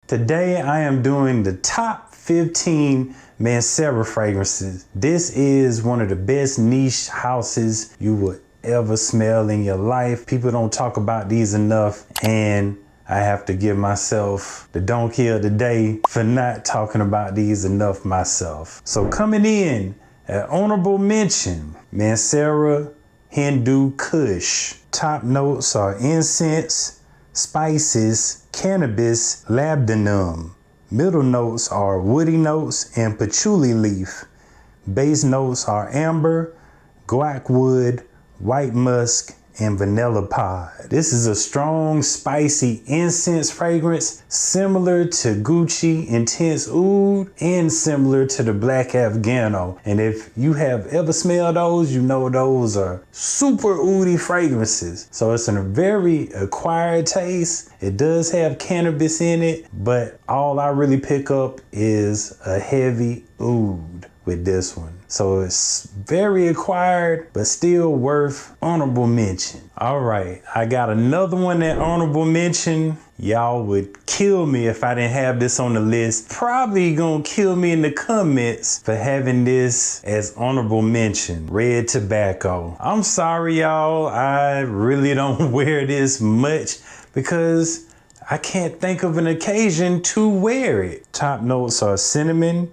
Today I am doing the top 15 Mancera fragrances. This is one of the best niche houses you would ever smell in your life. People don't talk about these enough, and I have to give myself the donkey of the day for not talking about these enough myself. So coming in at honorable mention, Mancera Hindu Kush. Top notes are incense, spices, cannabis, labdanum. Middle notes are woody notes and patchouli leaf. Base notes are amber, guac wood, white musk, and vanilla pod. This is a strong, spicy incense fragrance similar to Gucci Intense Oud and similar to the Black Afghano. And if you have ever smelled those, you know those are super oudy fragrances. So it's a very acquired taste. It does have cannabis in it, but all I really pick up is a heavy oud with this one. So it's very acquired, but still worth honorable mention. All right, I got another one at honorable mention. Y'all would kill me if I didn't have this on the list. Probably gonna kill me in the comments for having this as honorable mention. Red tobacco. I'm sorry, y'all. I really don't wear this much because I can't think of an occasion to wear it. Top notes are cinnamon,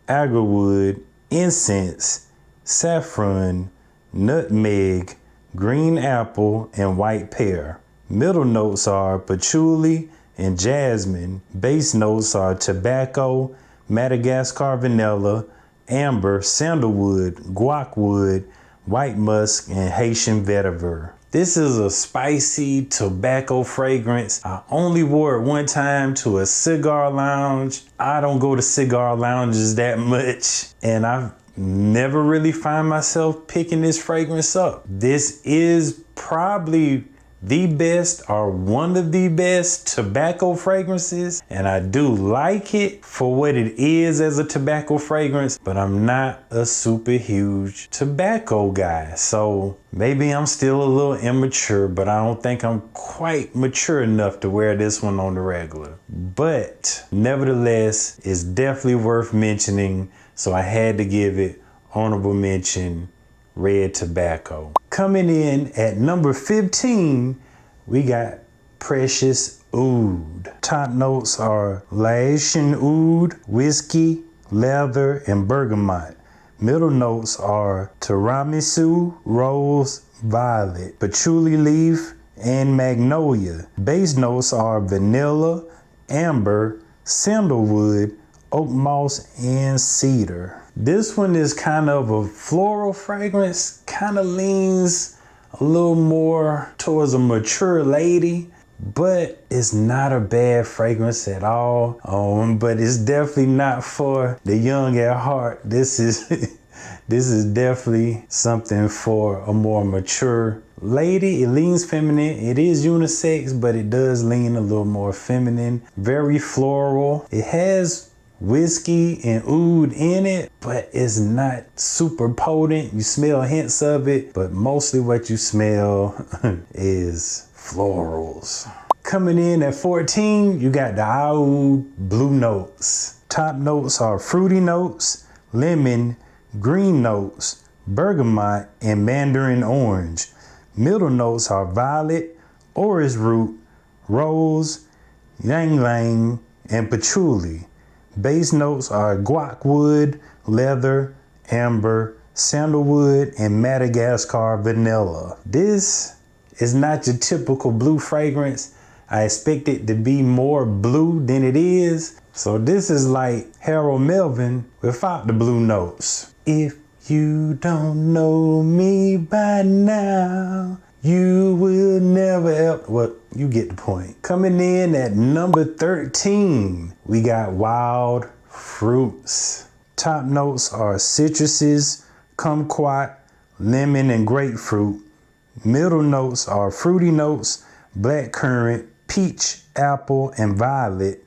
agarwood, incense, saffron, nutmeg, green apple, and white pear. Middle notes are patchouli and jasmine. Base notes are tobacco, Madagascar vanilla, amber, sandalwood, guac wood, white musk, and Haitian vetiver. This is a spicy tobacco fragrance. I only wore it one time to a cigar lounge. I don't go to cigar lounges that much, and I've never really find myself picking this fragrance up. This is probably the best or one of the best tobacco fragrances, and I do like it for what it is as a tobacco fragrance, but I'm not a super huge tobacco guy. So maybe I'm still a little immature, but I don't think I'm quite mature enough to wear this one on the regular. But nevertheless, it's definitely worth mentioning, so I had to give it honorable mention. Red tobacco. Coming in at number 15, we got Precious Oud. Top notes are Laotian oud, whiskey, leather, and bergamot. Middle notes are tiramisu, rose, violet, patchouli leaf, and magnolia. Base notes are vanilla, amber, sandalwood, oak moss, and cedar. This one is kind of a floral fragrance, kind of leans a little more towards a mature lady, but it's not a bad fragrance at all. But it's definitely not for the young at heart. This is this is definitely something for a more mature lady. It leans feminine. It is unisex, but it does lean a little more feminine. Very floral. It has whiskey and oud in it, but it's not super potent. You smell hints of it, but mostly what you smell is florals. Coming in at 14, you got the Oud Blue Notes. Top notes are fruity notes, lemon, green notes, bergamot, and mandarin orange. Middle notes are violet, orris root, rose, ylang ylang, and patchouli. Base notes are guac wood, leather, amber, sandalwood, and Madagascar vanilla. This is not your typical blue fragrance. I expect it to be more blue than it is. So this is like Harold Melvin without the blue notes. If you don't know me by now, you will never ever, well, you get the point. Coming in at number 13, we got Wild Fruits. Top notes are citruses, kumquat, lemon, and grapefruit. Middle notes are fruity notes, blackcurrant, peach, apple, and violet.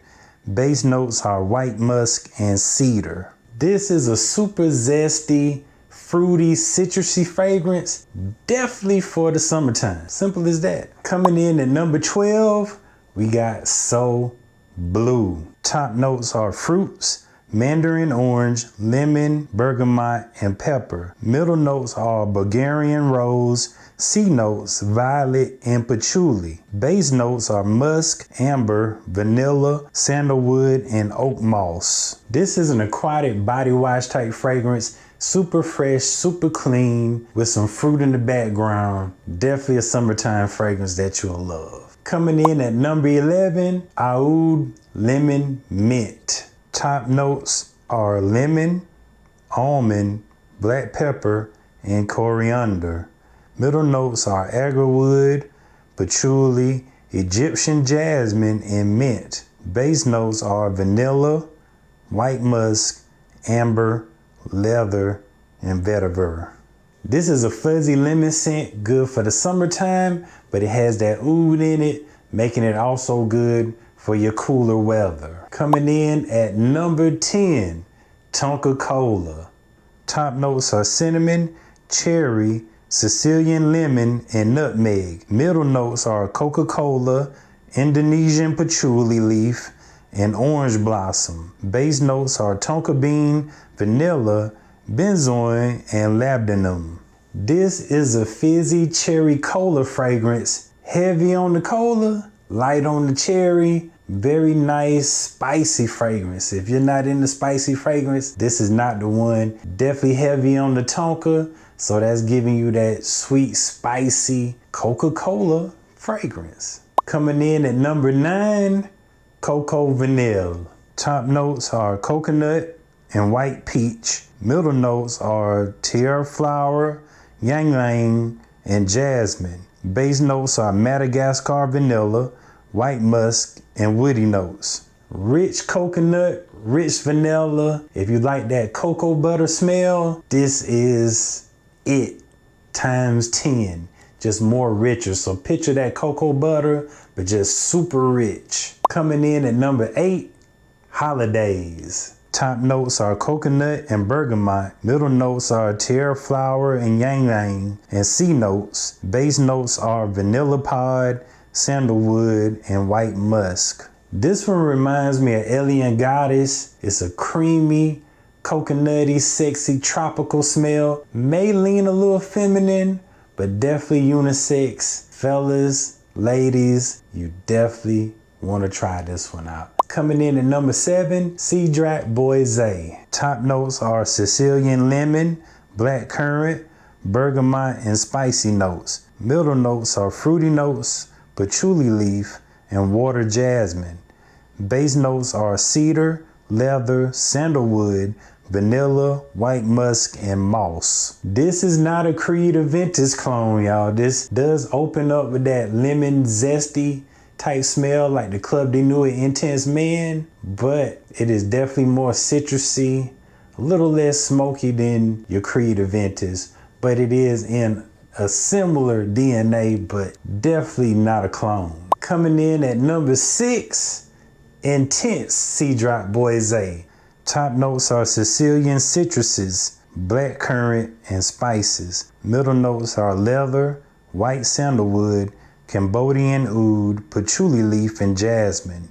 Base notes are white musk and cedar. This is a super zesty, fruity, citrusy fragrance, definitely for the summertime. Simple as that. Coming in at number 12, we got So Blue. Top notes are fruits, mandarin orange, lemon, bergamot, and pepper. Middle notes are Bulgarian rose. C notes, violet and patchouli. Base notes are musk, amber, vanilla, sandalwood, and oak moss. This is an aquatic body wash type fragrance. Super fresh, super clean, with some fruit in the background. Definitely a summertime fragrance that you'll love. Coming in at number 11, Oud Lemon Mint. Top notes are lemon, almond, black pepper, and coriander. Middle notes are agarwood, patchouli, Egyptian jasmine, and mint. Base notes are vanilla, white musk, amber, leather, and vetiver. This is a fuzzy lemon scent, good for the summertime, but it has that oud in it, making it also good for your cooler weather. Coming in at number 10, Tona Cola. Top notes are cinnamon, cherry, Sicilian lemon, and nutmeg. Middle notes are Coca-Cola, Indonesian patchouli leaf, and orange blossom. Base notes are tonka bean, vanilla, benzoin, and labdanum. This is a fizzy cherry cola fragrance, heavy on the cola, light on the cherry, very nice spicy fragrance. If you're not into spicy fragrance, this is not the one. Definitely heavy on the tonka, so that's giving you that sweet, spicy Coca-Cola fragrance. Coming in at number 9, Cocoa Vanille. Top notes are coconut and white peach. Middle notes are tiara flower, ylang ylang, and jasmine. Base notes are Madagascar vanilla, white musk, and woody notes. Rich coconut, rich vanilla. If you like that cocoa butter smell, this is it times 10. Just more richer. So picture that cocoa butter, but just super rich. Coming in at number 8, Holidays. Top notes are coconut and bergamot. Middle notes are tiara flower and ylang ylang. And C notes. Base notes are vanilla pod, sandalwood, and white musk. This one reminds me of Alien Goddess. It's a creamy, coconutty, sexy, tropical smell. May lean a little feminine, but definitely unisex. Fellas, ladies, you definitely want to try this one out. Coming in at number 7, Cedrat Boise. Top notes are Sicilian lemon, black currant, bergamot, and spicy notes. Middle notes are fruity notes, patchouli leaf, and water jasmine. Base notes are cedar, leather, sandalwood, vanilla, white musk, and moss. This is not a Creed Aventus clone, y'all. This does open up with that lemon zesty type smell like the Club de Nuit Intense Man, but it is definitely more citrusy, a little less smoky than your Creed Aventus, but it is in a similar DNA, but definitely not a clone. Coming in at number 6, Intense Cedrat Boise. Top notes are Sicilian citruses, black currant, and spices. Middle notes are leather, white sandalwood, Cambodian oud, patchouli leaf, and jasmine.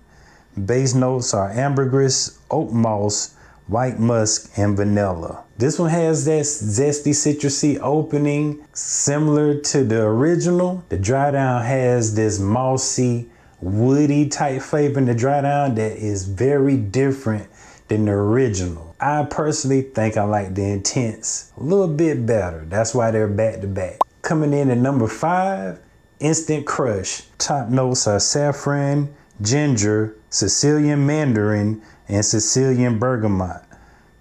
Base notes are ambergris, oak moss, white musk, and vanilla. This one has that zesty citrusy opening similar to the original. The dry down has this mossy, woody type flavor in the dry down that is very different than the original. I personally think I like the Intense a little bit better. That's why they're back to back. Coming in at number 5, Instant Crush. Top notes are saffron, ginger, Sicilian mandarin, and Sicilian bergamot.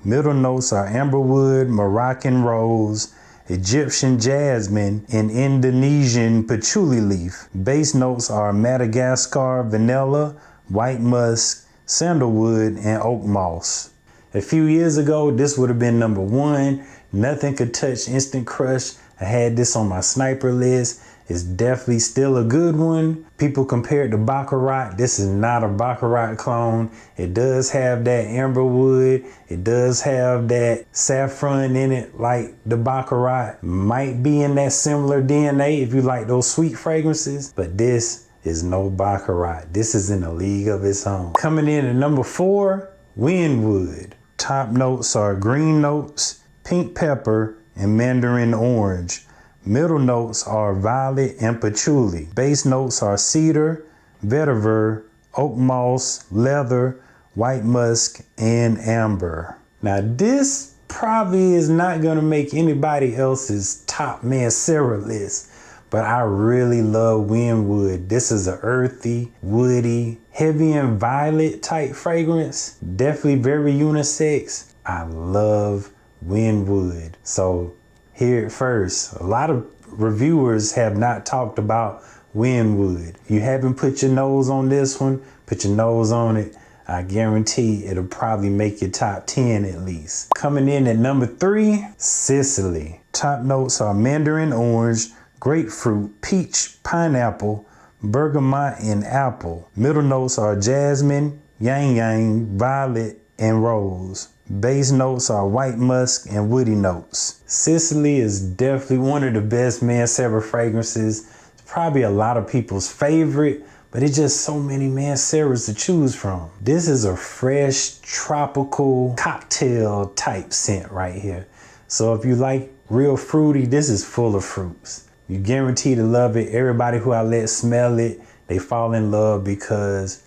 Middle notes are amberwood, Moroccan rose, Egyptian jasmine, and Indonesian patchouli leaf. Base notes are Madagascar vanilla, white musk, sandalwood, and oak moss. A few years ago, this would have been number 1. Nothing could touch Instant Crush. I had this on my sniper list. It's definitely still a good one. People compare it to Baccarat. This is not a Baccarat clone. It does have that amberwood. It does have that saffron in it like the Baccarat. Might be in that similar DNA if you like those sweet fragrances, but this is no baccarat. This is in a league of its own. Coming in at number 4, Windwood. Top notes are green notes, pink pepper, and mandarin orange. Middle notes are violet and patchouli. Base notes are cedar, vetiver, oak moss, leather, white musk, and amber. Now this probably is not gonna make anybody else's top Mancera list, but I really love Windwood. This is an earthy, woody, heavy and violet type fragrance. Definitely very unisex. I love Windwood. So here at first, a lot of reviewers have not talked about Windwood. If you haven't put your nose on this one, put your nose on it. I guarantee it'll probably make your top 10 at least. Coming in at number 3, Sicily. Top notes are mandarin orange, grapefruit, peach, pineapple, bergamot, and apple. Middle notes are jasmine, yang yang, violet, and rose. Base notes are white musk and woody notes. Sicily is definitely one of the best Mancera fragrances. It's probably a lot of people's favorite, but it's just so many Manceras to choose from. This is a fresh, tropical cocktail type scent right here. So if you like real fruity, this is full of fruits. You guarantee to love it. Everybody who I let smell it, they fall in love because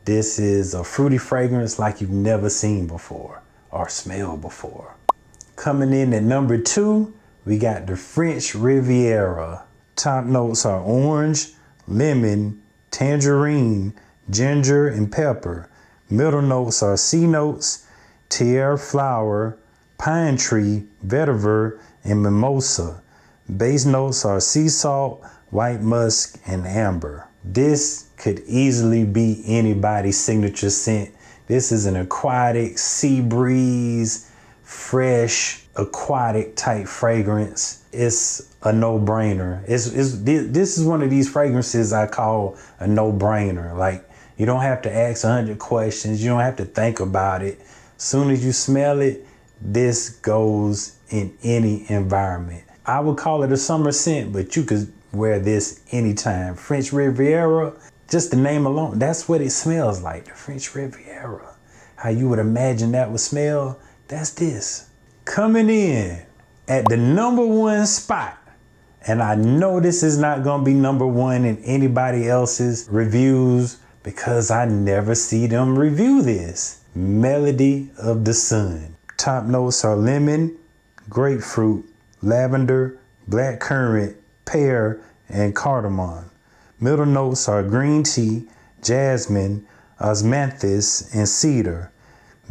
this is a fruity fragrance like you've never seen before or smelled before. Coming in at number 2, we got the French Riviera. Top notes are orange, lemon, tangerine, ginger, and pepper. Middle notes are C notes, tiare flower, pine tree, vetiver, and mimosa. Base notes are sea salt, white musk, and amber. This could easily be anybody's signature scent. This is an aquatic, sea breeze, fresh, aquatic type fragrance. It's a no-brainer. This is one of these fragrances I call a no-brainer. Like, you don't have to ask 100 questions. You don't have to think about it. Soon as you smell it, this goes in any environment. I would call it a summer scent, but you could wear this anytime. French Riviera, just the name alone, that's what it smells like, the French Riviera. How you would imagine that would smell, that's this. Coming in at the number 1 spot, and I know this is not gonna be number 1 in anybody else's reviews because I never see them review this. Melody of the Sun. Top notes are lemon, grapefruit, lavender, blackcurrant, pear, and cardamom. Middle notes are green tea, jasmine, osmanthus, and cedar.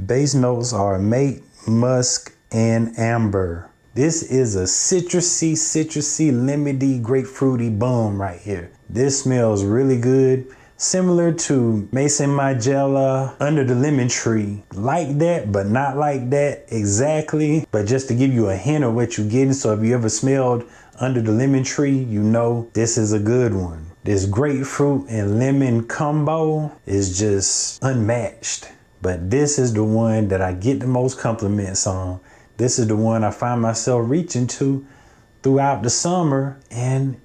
Base notes are mate, musk, and amber. This is a citrusy, lemony, grapefruity bomb right here. This smells really good. Similar to Mason Margiela, Under the Lemon Tree. Like that, but not like that exactly. But just to give you a hint of what you're getting. So if you ever smelled Under the Lemon Tree, you know this is a good one. This grapefruit and lemon combo is just unmatched. But this is the one that I get the most compliments on. This is the one I find myself reaching to throughout the summer. And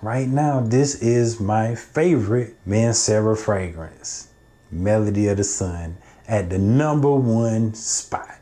right now, this is my favorite Mancera fragrance. Melody of the Sun at the number 1 spot.